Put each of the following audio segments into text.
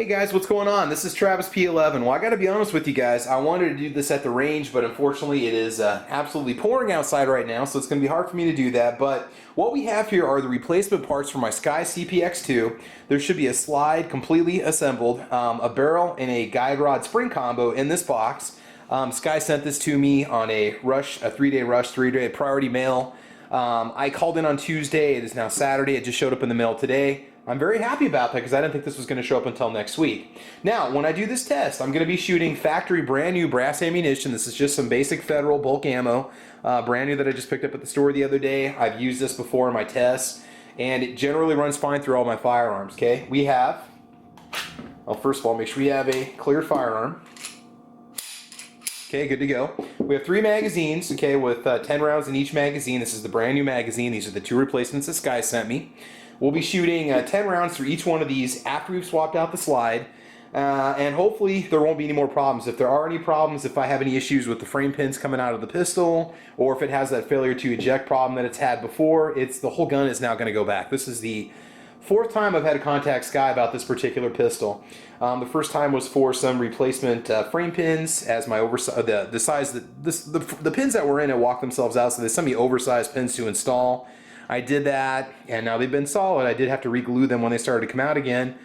Hey guys, what's going on? This is Travis P11. Well, I gotta be honest with you guys, I wanted to do this at the range, but unfortunately it is absolutely pouring outside right now, so it's gonna be hard for me to do that. But what we have here are the replacement parts for my SCCY CPX-2. There should be a slide completely assembled, a barrel, and a guide rod spring combo in this box. SCCY sent this to me on a rush, a 3-day rush, 3-day priority mail. I called in on Tuesday, it is now Saturday, it just showed up in the mail today. I'm very happy about that because I didn't think this was going to show up until next week. Now, when I do this test, I'm going to be shooting factory brand new brass ammunition. This is just some basic Federal bulk ammo, brand new that I just picked up at the store the other day. I've used this before in my tests, and it generally runs fine through all my firearms, okay? We have, well, first of all, make sure we have a clear firearm. Okay, good to go. We have 3 magazines, okay, with 10 rounds in each magazine. This is the brand new magazine. These are the 2 replacements that SCCY sent me. We'll be shooting 10 rounds through each one of these after we've swapped out the slide, and hopefully there won't be any more problems. If there are any problems, if I have any issues with the frame pins coming out of the pistol, or if it has that failure to eject problem that it's had before, the whole gun is now going to go back. This is the 4th time I've had to contact SCCY about this particular pistol. The first time was for some replacement frame pins, as my the size that the pins that were in it walked themselves out, so they sent me oversized pins to install. I did that, and now they've been solid. I did have to re-glue them when they started to come out again.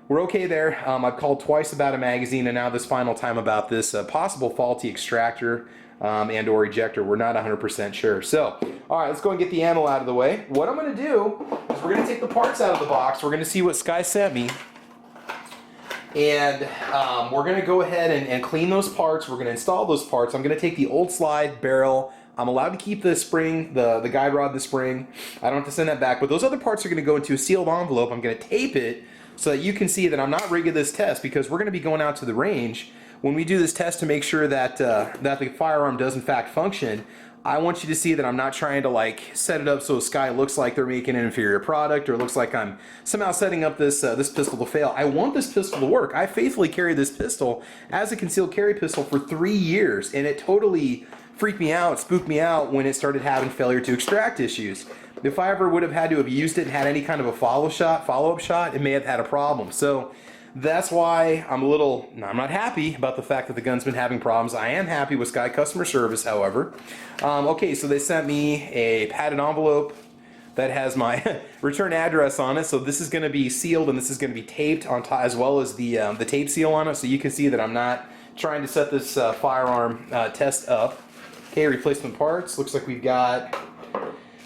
We're okay there. I've called twice about a magazine, and now this final time about this possible faulty extractor and or ejector. We're not 100% sure. So, all right, let's go and get the ammo out of the way. What I'm going to do is we're going to take the parts out of the box. We're going to see what SCCY sent me. And we're going to go ahead and clean those parts. We're going to install those parts. I'm going to take the old slide barrel. I'm allowed to keep the spring, the guide rod, the spring. I don't have to send that back. But those other parts are going to go into a sealed envelope. I'm going to tape it so that you can see that I'm not rigging this test, because we're going to be going out to the range. When we do this test to make sure that, that the firearm does in fact function, I want you to see that I'm not trying to like set it up so SCCY looks like they're making an inferior product, or looks like I'm somehow setting up this this pistol to fail. I want this pistol to work. I faithfully carried this pistol as a concealed carry pistol for 3 years, and it totally freaked me out, spooked me out when it started having failure to extract issues. If I ever would have had to have used it and had any kind of a follow-up shot, it may have had a problem. So that's why I'm not happy about the fact that the gun's been having problems. I am happy with SCCY customer service, however. Okay, so they sent me a padded envelope that has my return address on it. So this is going to be sealed, and this is going to be taped on top, as well as the tape seal on it. So you can see that I'm not trying to set this firearm test up. Okay, replacement parts. Looks like we've got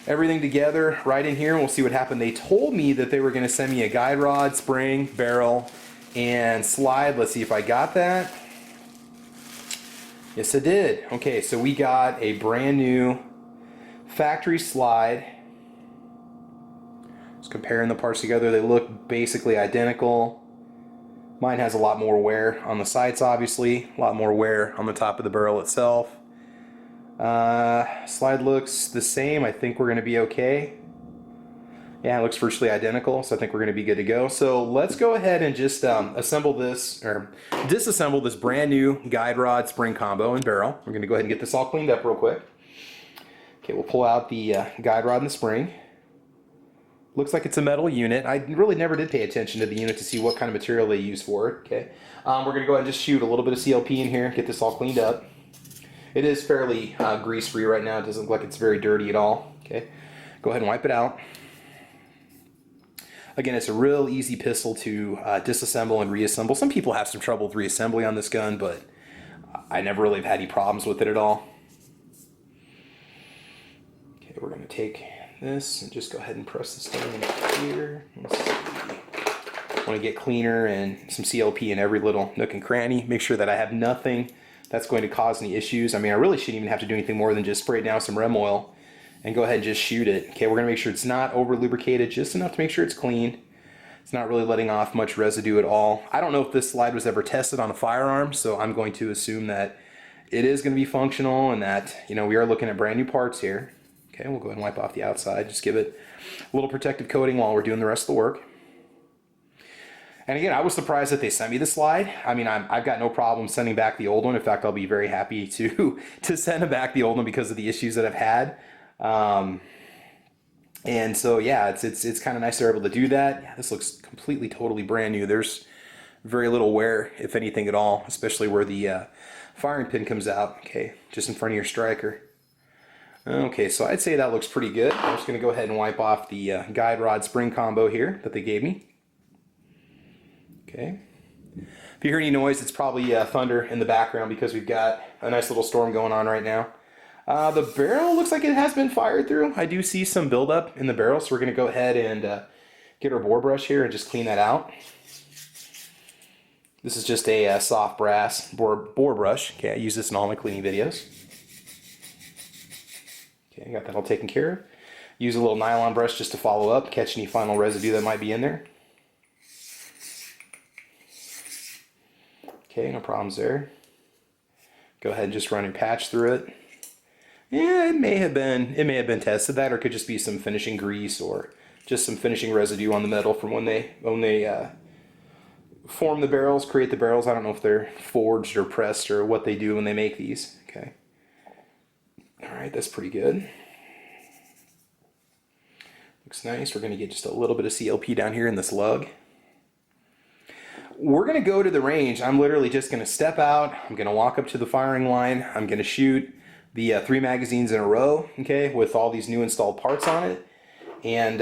everything together right in here. We'll see what happened. They told me that they were going to send me a guide rod, spring, barrel, and slide. Let's see if I got that. Yes, I did. Okay, so we got a brand new factory slide. Just comparing the parts together, they look basically identical. Mine has a lot more wear on the sights, obviously, a lot more wear on the top of the barrel itself. Slide looks the same. I think we're going to be okay. Yeah, it looks virtually identical, so I think we're going to be good to go. So let's go ahead and just assemble this, or disassemble this brand new guide rod, spring combo, and barrel. We're going to go ahead and get this all cleaned up real quick. Okay, we'll pull out the guide rod and the spring. Looks like it's a metal unit. I really never did pay attention to the unit to see what kind of material they use for it. Okay, we're going to go ahead and just shoot a little bit of CLP in here, get this all cleaned up. It is fairly grease-free right now. It doesn't look like it's very dirty at all. Okay, go ahead and wipe it out. Again, it's a real easy pistol to disassemble and reassemble. Some people have some trouble with reassembly on this gun, but I never really have had any problems with it at all. Okay, we're going to take this and just go ahead and press this down in here. Let's see. I want to get cleaner and some CLP in every little nook and cranny. Make sure that I have nothing that's going to cause any issues. I mean, I really shouldn't even have to do anything more than just spray down some rem oil and go ahead and just shoot it. Okay, we're going to make sure it's not over lubricated, just enough to make sure it's clean. It's not really letting off much residue at all. I don't know if this slide was ever tested on a firearm, so I'm going to assume that it is going to be functional, and that, you know, we are looking at brand new parts here. Okay, we'll go ahead and wipe off the outside. Just give it a little protective coating while we're doing the rest of the work. And again, I was surprised that they sent me the slide. I mean, I've got no problem sending back the old one. In fact, I'll be very happy to send back the old one because of the issues that I've had. And so, yeah, it's kind of nice they're able to do that. Yeah, this looks completely, totally brand new. There's very little wear, if anything at all, especially where the firing pin comes out, okay, just in front of your striker. Okay, so I'd say that looks pretty good. I'm just going to go ahead and wipe off the guide rod spring combo here that they gave me. Okay. If you hear any noise, it's probably thunder in the background because we've got a nice little storm going on right now. The barrel looks like it has been fired through. I do see some buildup in the barrel, so we're going to go ahead and get our bore brush here and just clean that out. This is just a soft brass bore brush. Okay, I use this in all my cleaning videos. Okay, I got that all taken care of. Use a little nylon brush just to follow up, catch any final residue that might be in there. Okay, no problems there. Go ahead and just run your patch through it. Yeah, it may have been tested that, or it could just be some finishing grease or just some finishing residue on the metal from when they form the barrels, create the barrels. I don't know if they're forged or pressed or what they do when they make these. Okay. All right, that's pretty good. Looks nice. We're going to get just a little bit of CLP down here in this lug. We're going to go to the range. I'm literally just going to step out. I'm going to walk up to the firing line. I'm going to shoot the 3 magazines in a row, okay, with all these new installed parts on it. And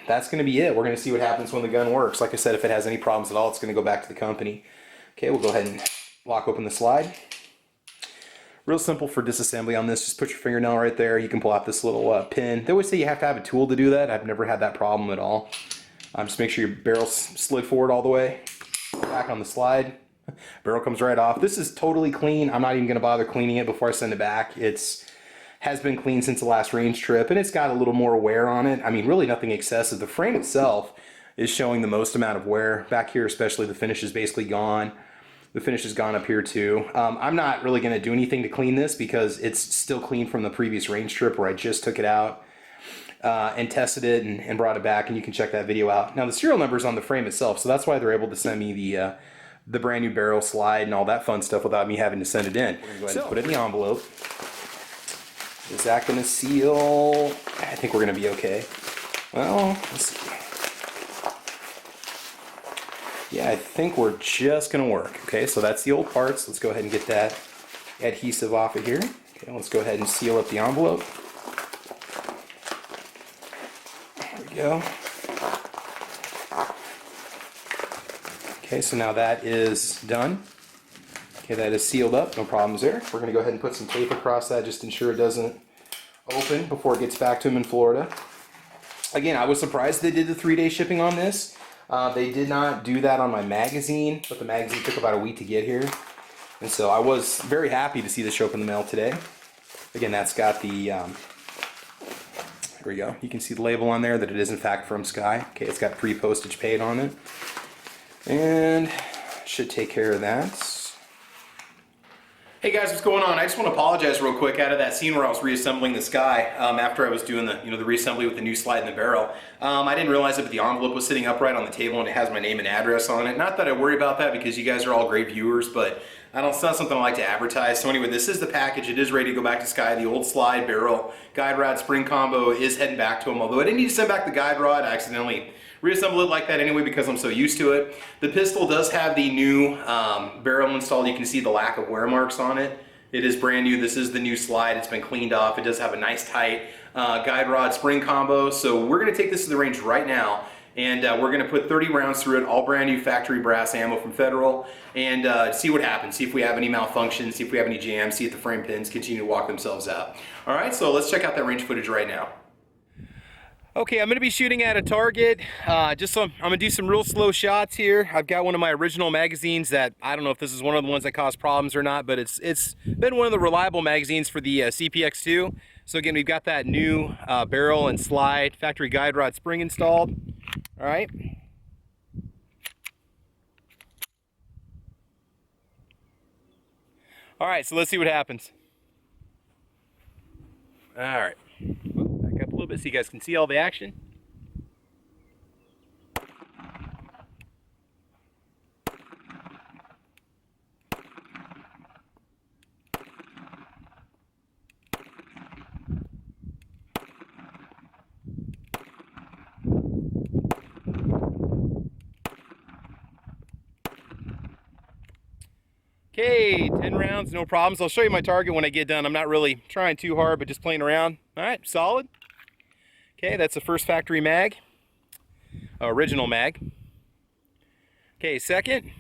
that's going to be it. We're going to see what happens when the gun works. Like I said, if it has any problems at all, it's going to go back to the company. Okay, we'll go ahead and lock open the slide. Real simple for disassembly on this. Just put your fingernail right there. You can pull out this little pin. They always say you have to have a tool to do that. I've never had that problem at all. Just make sure your barrel's slid forward all the way. Back on the slide. Barrel comes right off. This is totally clean. I'm not even going to bother cleaning it before I send it back. Has been clean since the last range trip, and it's got a little more wear on it. I mean, really nothing excessive. The frame itself is showing the most amount of wear. Back here especially, the finish is basically gone. The finish is gone up here too. I'm not really going to do anything to clean this because it's still clean from the previous range trip where I just took it out and tested it and brought it back, and you can check that video out. Now the serial number is on the frame itself, so that's why they're able to send me the brand new barrel slide and all that fun stuff without me having to send it in. We're going to go ahead and put it in the envelope. Is that going to seal? I think we're going to be okay. Well, let's see. Yeah, I think we're just going to work. Okay, so that's the old parts. Let's go ahead and get that adhesive off of here. Okay, let's go ahead and seal up the envelope. There we go. Okay, so now that is done. Okay, that is sealed up, no problems there. We're going to go ahead and put some tape across that just to ensure it doesn't open before it gets back to them in Florida. Again, I was surprised they did the 3-day shipping on this. They did not do that on my magazine, but the magazine took about a week to get here. And so I was very happy to see this show up in the mail today. Again, that's got the, here we go. You can see the label on there that it is in fact from Sky. Okay, it's got pre-postage paid on it. And should take care of that. Hey guys, what's going on? I just want to apologize real quick out of that scene where I was reassembling the Sky after I was doing the the reassembly with the new slide in the barrel. I didn't realize it, but the envelope was sitting upright on the table and it has my name and address on it. Not that I worry about that because you guys are all great viewers, but it's not something I like to advertise. So anyway, this is the package. It is ready to go back to Sky. The old slide, barrel, guide rod, spring combo is heading back to them. Although I didn't need to send back the guide rod, I accidentally reassemble it like that anyway because I'm so used to it. The pistol does have the new barrel installed. You can see the lack of wear marks on it. It is brand new. This is the new slide. It's been cleaned off. It does have a nice tight guide rod spring combo. So we're going to take this to the range right now, and we're going to put 30 rounds through it, all brand new factory brass ammo from Federal, and see what happens. See if we have any malfunctions, see if we have any jams, see if the frame pins continue to walk themselves out. All right, so let's check out that range footage right now. Okay, I'm going to be shooting at a target. I'm going to do some real slow shots here. I've got one of my original magazines that, I don't know if this is one of the ones that caused problems or not, but it's been one of the reliable magazines for the CPX-2. So again, we've got that new barrel and slide factory guide rod spring installed. All right. All right, so let's see what happens. All right. Back up a little bit so you guys can see all the action. Okay, 10 rounds, no problems. I'll show you my target when I get done. I'm not really trying too hard, but just playing around. All right, solid. Okay, that's the first factory mag, original mag. Okay, second.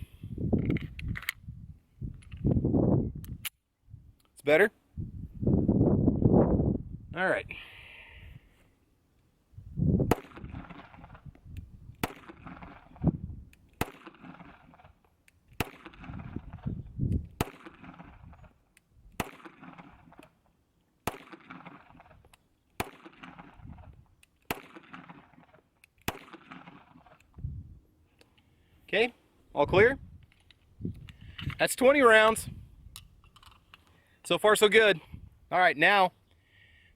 It's better. All right. Okay, all clear. That's 20 rounds. So far, so good. All right, now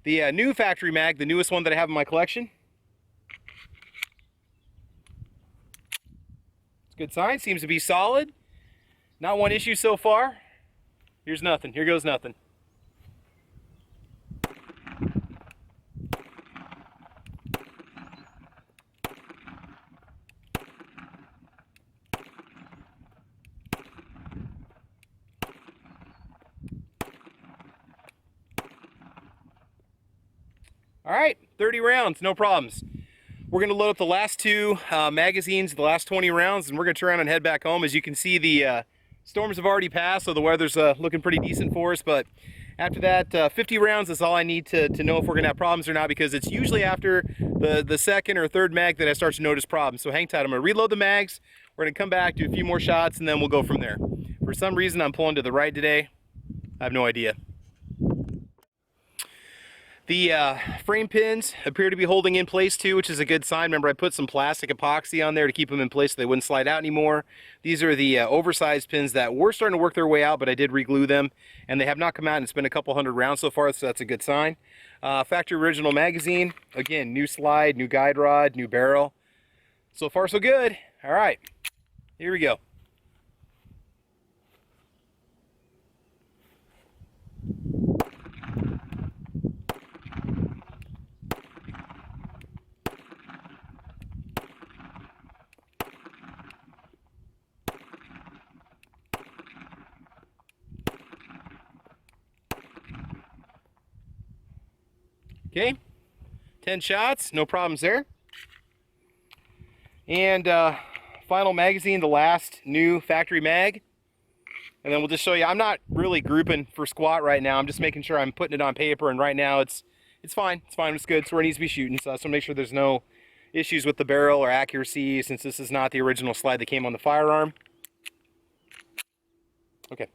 the new factory mag, the newest one that I have in my collection. It's a good sign, seems to be solid. Not one issue so far. Here's nothing, here goes nothing. All right, 30 rounds, no problems. We're gonna load up the last two magazines, the last 20 rounds, and we're gonna turn around and head back home. As you can see, the storms have already passed, so the weather's looking pretty decent for us, but after that, 50 rounds is all I need to know if we're gonna have problems or not, because it's usually after the second or third mag that I start to notice problems. So hang tight, I'm gonna reload the mags, we're gonna come back, do a few more shots, and then we'll go from there. For some reason, I'm pulling to the right today. I have no idea. The frame pins appear to be holding in place too, which is a good sign. Remember, I put some plastic epoxy on there to keep them in place so they wouldn't slide out anymore. These are the oversized pins that were starting to work their way out, but I did re-glue them, and they have not come out, and it's been a couple hundred rounds so far, so that's a good sign. Factory original magazine. Again, new slide, new guide rod, new barrel. So far, so good. All right, here we go. Okay, 10 shots, no problems there. And final magazine, the last new factory mag. And then we'll just show you, I'm not really grouping for squat right now. I'm just making sure I'm putting it on paper, and right now it's fine. It's fine, it's good. It's where it needs to be shooting. So I just want to make sure there's no issues with the barrel or accuracy, since this is not the original slide that came on the firearm. Okay.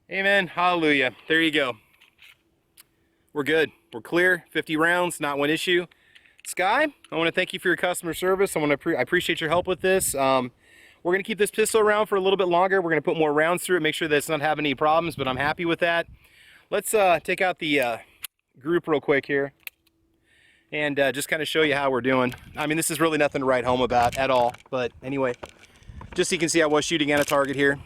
Amen. Hallelujah. There you go. We're good. We're clear. 50 rounds, not one issue. Sky, I want to thank you for your customer service. I appreciate your help with this. We're going to keep this pistol around for a little bit longer. We're going to put more rounds through it, make sure that it's not having any problems, but I'm happy with that. Let's take out the group real quick here and just kind of show you how we're doing. I mean, this is really nothing to write home about at all, but anyway, just so you can see I was shooting at a target here.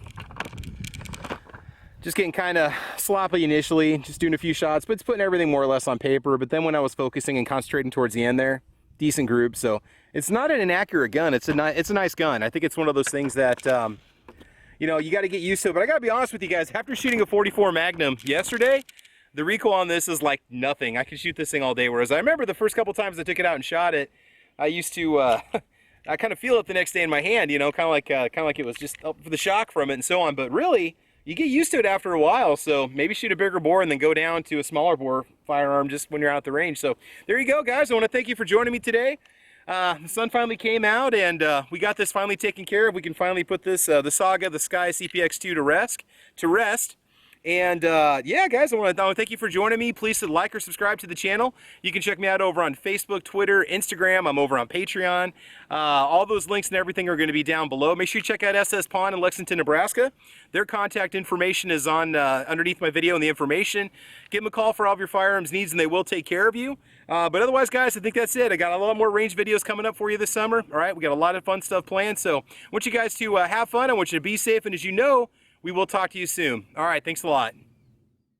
Just getting kind of sloppy initially, just doing a few shots, but it's putting everything more or less on paper. But then when I was focusing and concentrating towards the end there, decent group. So it's not an inaccurate gun. It's a nice gun. I think it's one of those things that, you know, you got to get used to. But I got to be honest with you guys, after shooting a 44 Magnum yesterday, the recoil on this is like nothing. I can shoot this thing all day. Whereas I remember the first couple times I took it out and shot it, I used to, I kind of feel it the next day in my hand, you know, kind of like it was just for the shock from it and so on. But really, you get used to it after a while, so maybe shoot a bigger bore and then go down to a smaller bore firearm just when you're out the range. So there you go, guys. I want to thank you for joining me today. The sun finally came out, and we got this finally taken care of. We can finally put this, the saga, the SCCY CPX-2 to rest. And yeah, guys, I want to thank you for joining me. Please like or subscribe to the channel. You can check me out over on Facebook, Twitter, Instagram. I'm over on Patreon. All those links and everything are going to be down below. Make sure you check out SS Pond in Lexington, Nebraska. Their contact information is on underneath my video in the information. Give them a call for all of your firearms needs, and they will take care of you. But otherwise, guys, I think that's it. I got a lot more range videos coming up for you this summer. All right, we got a lot of fun stuff planned. So I want you guys to have fun. I want you to be safe, and as you know, we will talk to you soon. All right, thanks a lot.